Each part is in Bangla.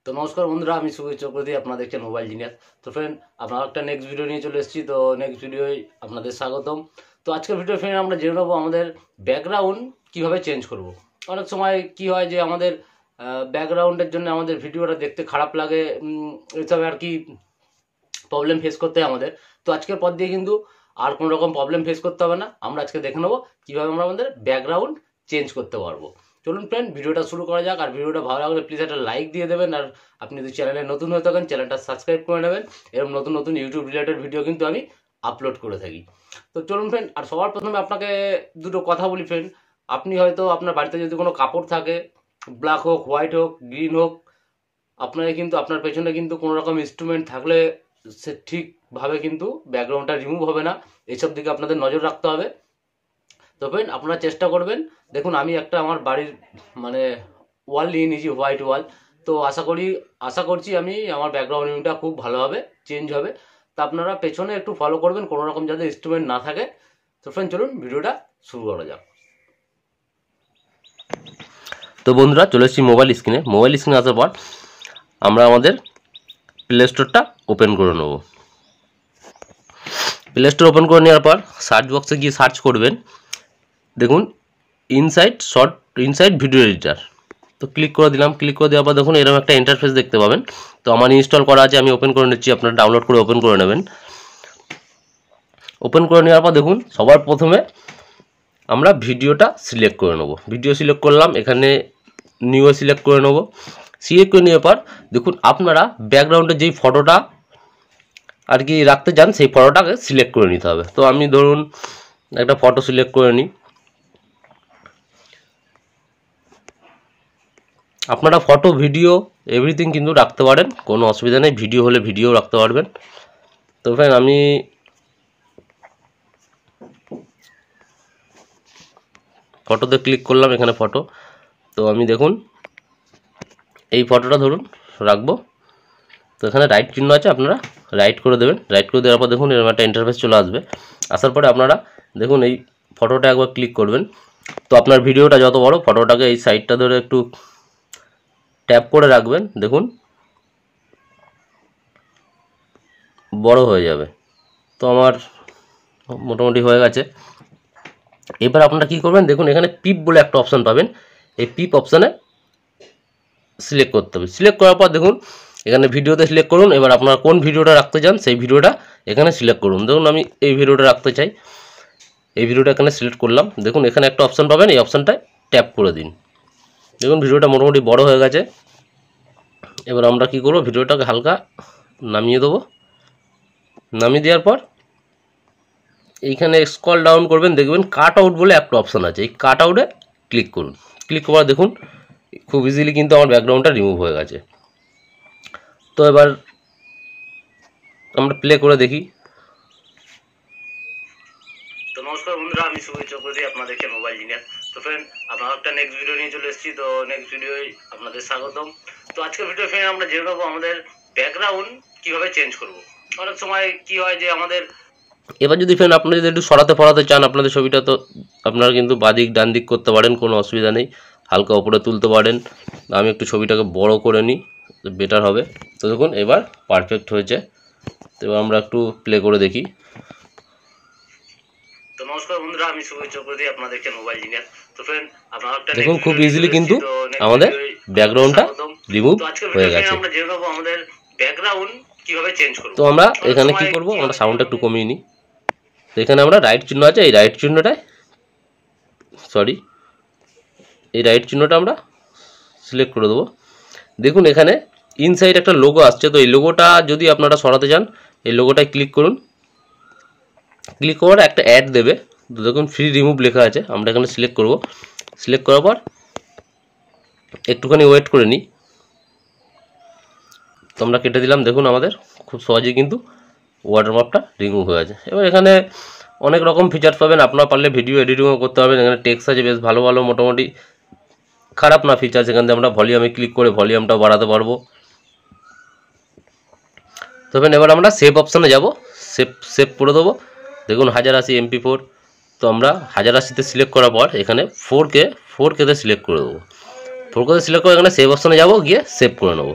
তো নমস্কার বন্ধুরা, আমি সুবীর চক্রবর্তী, আপনারা দেখছেন মোবাইল জিনিয়াস। তো ফ্রেন্ড, আপনারা একটা নেক্সট ভিডিও নিয়ে চলে এসেছি। তো নেক্সট ভিডিওয় আপনাদের স্বাগতম। তো আজকের ভিডিও ফ্রেন্ড আমরা জেনে নেবো আমাদের ব্যাকগ্রাউন্ড কীভাবে চেঞ্জ করব। অনেক সময় কি হয় যে আমাদের ব্যাকগ্রাউন্ডের জন্য আমাদের ভিডিওটা দেখতে খারাপ লাগে, এসব আর কি প্রবলেম ফেস করতে হয় আমাদের। তো আজকের পর দিয়ে কিন্তু আর কোনো রকম প্রবলেম ফেস করতে হবে না। আমরা আজকে দেখে নেবো কীভাবে আমরা আমাদের ব্যাকগ্রাউন্ড চেঞ্জ করতে পারবো। চলুন ফ্রেন্ড, ভিডিওটা শুরু করা যাক। আর ভিডিওটা ভালো লাগলে প্লিজ একটা লাইক দিয়ে দেবেন। আর আপনি যদি চ্যানেলে নতুন হয়ে থাকেন, চ্যানেলটা সাবস্ক্রাইব করে নেবেন। এরকম নতুন নতুন ইউটিউব রিলেটেড ভিডিও কিন্তু আমি আপলোড করে থাকি। তো চলুন ফ্রেন্ড, আর সবার প্রথমে আপনাকে দুটো কথা বলি ফ্রেন্ড। আপনি হয়তো আপনার বাড়িতে যদি কোনো কাপড় থাকে, ব্ল্যাক হোক, হোয়াইট হোক, গ্রিন হোক, আপনাকে কিন্তু আপনার পেছনে কিন্তু কোনো রকম ইনস্ট্রুমেন্ট থাকলে সে ঠিকভাবে কিন্তু ব্যাকগ্রাউন্ডটা রিমুভ হবে না। এইসব দিকে আপনাদের নজর রাখতে হবে। তো ফ্রেন্ড, আপনারা চেষ্টা করবেন। দেখুন, আমি একটা আমার বাড়ির ওয়াল নিয়ে নিয়েছি, হোয়াইট ওয়াল। তো আশা করছি আমি আমার ব্যাকগ্রাউন্ডটা খুব ভালোভাবে চেঞ্জ হবে। তো আপনারা পেছনে একটু ফলো করবেন, কোনো রকম যাতে ইনস্ট্রুমেন্ট না থাকে। তো ফ্রেন্ড, চলুন ভিডিওটা শুরু করা যাক। তো বন্ধুরা, চলে এসেছি মোবাইল স্ক্রিনে আসার পর আমরা আমাদের প্লে স্টোরটা ওপেন করে নেব। প্লে স্টোর ওপেন করে নেওয়ার পর সার্চ বক্সে গিয়ে সার্চ করবেন, দেখুন ইনসাইড ভিডিও এডিটার। তো ক্লিক করে দিলাম। ক্লিক করে দেওয়ার পর দেখুন এরকম একটা ইন্টারফেস দেখতে পাবেন। তো আমার ইনস্টল করা আছে, আমি ওপেন করে নিচ্ছি। আপনারা ডাউনলোড করে ওপেন করে নেবেন। ওপেন করে নেওয়ার পর দেখুন সবার প্রথমে আমরা ভিডিওটা সিলেক্ট করে নেব। ভিডিও সিলেক্ট করলাম, এখানে নিউ সিলেক্ট করে নেব। সিলেক্ট করে নেওয়ার পর দেখুন আপনারা ব্যাকগ্রাউন্ডে যেই ফটোটা আর কি রাখতে চান সেই ফটোটাকে সিলেক্ট করে নিতে হবে। তো আমি ধরুন একটা ফটো সিলেক্ট করে নিই। আপনারা ফটো, ভিডিও এভরিথিং কিন্তু রাখতে পারেন, কোনো অসুবিধা নেই। ভিডিও হলে ভিডিও রাখতে পারবেন। তো ফ্রেন্ড, আমি ফটোতে ক্লিক করলাম, এখানে ফটো। তো আমি দেখুন এই ফটোটা ধরুন রাখবো। তো এখানে রাইট চিহ্ন আছে, আপনারা রাইট করে দেবেন। রাইট করে দেওয়ার পর দেখুন এরকম একটা ইন্টারফেস চলে আসবে। আসার পরে আপনারা দেখুন এই ফটোটা একবার ক্লিক করবেন। তো আপনার ভিডিওটা যত বড়, ফটোটাকে এই সাইডটা ধরে একটু ট্যাপ করে রাখবেন, দেখুন বড় হয়ে যাবে। তো আমার মোটামুটি হয়ে গেছে। এবার আপনারা কি করবেন, দেখুন এখানে পিপ বলে একটা অপশান পাবেন। এই পিপ অপশানে সিলেক্ট করতে হবে। সিলেক্ট করার পর দেখুন এখানে ভিডিওতে সিলেক্ট করুন। এবার আপনারা কোন ভিডিওটা রাখতে চান সেই ভিডিওটা এখানে সিলেক্ট করুন। দেখুন আমি এই ভিডিওটা রাখতে চাই, এই ভিডিওটা এখানে সিলেক্ট করলাম। দেখুন এখানে একটা অপশান পাবেন, এই অপশানটায় ট্যাপ করে দিন। দেখুন ভিডিওটা মোটামুটি বড় হয়ে গেছে। এবার আমরা কি করব, ভিডিওটাকে হালকা নামিয়ে দেবো। নামিয়ে দেওয়ার পর এইখানে স্ক্রল ডাউন করবেন, দেখবেন কাট আউট বলে একটা অপশান আছে। এই কাট আউটে ক্লিক করুন। ক্লিক করার দেখুন খুব ইজিলি কিন্তু আমার ব্যাকগ্রাউন্ডটা রিমুভ হয়ে গেছে। তো এবার আমরা প্লে করে দেখি। তো নমস্কার বন্ধুরা, আমি সুবীর চক্রবর্তী, আপনারা দেখছেন মোবাইল জিনিয়াস। তো ফ্রেন্ড, আপনারা একটা নেক্সট ভিডিও নিয়ে চলে এসেছি। তো নেক্সট ভিডিওয় আপনাদের স্বাগতম। তো আজকের ভিডিও ফ্রেন্ড আমরা জেনে নেবো আমাদের ব্যাকগ্রাউন্ড কীভাবে চেঞ্জ করব। অনেক সময় কি হয় যে আমাদের এবার যদি ফ্রেন্ড আপনারা যদি একটু সরাতে চান আপনাদের ছবিটা, তো আপনারা কিন্তু বাদিক ডান দিক করতে পারেন, কোনো অসুবিধা নেই। হালকা উপরে তুলতে পারেন। আমি একটু ছবিটাকে বড় করে নিই, বেটার হবে। তো দেখুন এবার পারফেক্ট হয়েছে। তো এবার আমরা একটু প্লে করে দেখি। তো নমস্কার বন্ধুরা, আমি সুবীর চক্রবর্তী, আপনারা দেখছেন মোবাইল জিনিয়াস। তো ফ্রেন্ড, আপনারা একটা দেখুন খুব ইজিলি কিন্তু আমাদের ব্যাকগ্রাউন্ডটা রিমুভ হয়ে গেছে। আমরা জেনে নেবো আমাদের ব্যাকগ্রাউন্ড কিভাবে চেঞ্জ করব। তো আমরা এখানে কি করব, আমরা সাউন্ডটা একটু কমিয়ে নিই। তো এখানে আমরা রাইট চিহ্ন আছে, এই রাইট চিহ্নটায় এই রাইট চিহ্নটা আমরা সিলেক্ট করে দেবো। দেখুন এখানে ইনসাইড একটা লোগো আসছে। তো এই লোগোটা যদি আপনারা সরাতে চান, এই লোগোটায় ক্লিক করুন। ক্লিক করার একটা অ্যাড দেবে। তো দেখুন ফ্রি রিমুভ লেখা আছে, আমরা এখানে সিলেক্ট করব। সিলেক্ট করার পর একটুখানি ওয়েট করে নিই। তো আমরা কেটে দিলাম। দেখুন আমাদের খুব সহজেই কিন্তু ওয়াটারমার্কটা রিমুভ হয়ে আছে। এবার এখানে অনেক রকম ফিচার্স পাবেন, আপনারা পারলে ভিডিও এডিটিংও করতে পারবেন। এখানে টেক্সট আছে বেশ ভালো ভালো, মোটামুটি খারাপ না ফিচার্স। এখান থেকে আমরা ভলিউমে ক্লিক করে ভলিউমটাও বাড়াতে পারবো। তবে এবার আমরা সেভ অপশানে যাব, সেভ করে দেবো। দেখুন 1080 MP4। তো আমরা 1080তে সিলেক্ট করার পর এখানে 4K তে সিলেক্ট করে দেবো। 4K তে সিলেক্ট করে এখানে সেভ অপশানে যাব, গিয়ে সেভ করে নেবো।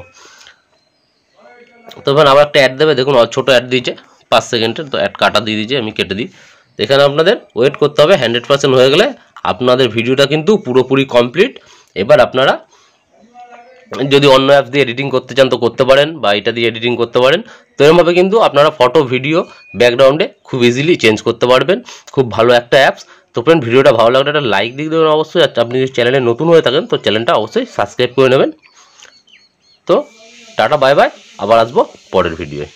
তো ফ্রেন্ড আবার একটা অ্যাড দেবে, দেখুন ছোটো অ্যাড দিয়েছে 5 সেকেন্ডের, তো অ্যাড কাটা দিয়ে দিয়েছে, আমি কেটে দিই। এখানে আপনাদের ওয়েট করতে হবে, 100% হয়ে গেলে আপনাদের ভিডিওটা কিন্তু পুরোপুরি কমপ্লিট। এবার আপনারা যদি অন্য অ্যাপ দিয়ে এডিটিং করতে চান তো করতে পারেন, বা এটা দিয়ে এডিটিং করতে পারেন। তো এরমভাবে কিন্তু আপনারা ফটো ভিডিও ব্যাকগ্রাউন্ডে খুব ইজিলি চেঞ্জ করতে পারবেন। খুব ভালো একটা অ্যাপস। তো ফ্রেন্ড ভিডিওটা ভালো লাগলে একটা লাইক দিয়ে দেবেন অবশ্যই। আর আপনি যদি চ্যানেলে নতুন হয়ে থাকেন তো চ্যানেলটা অবশ্যই সাবস্ক্রাইব করে নেবেন। তো টাটা বাই বাই, আবার আসবো পরের ভিডিওয়।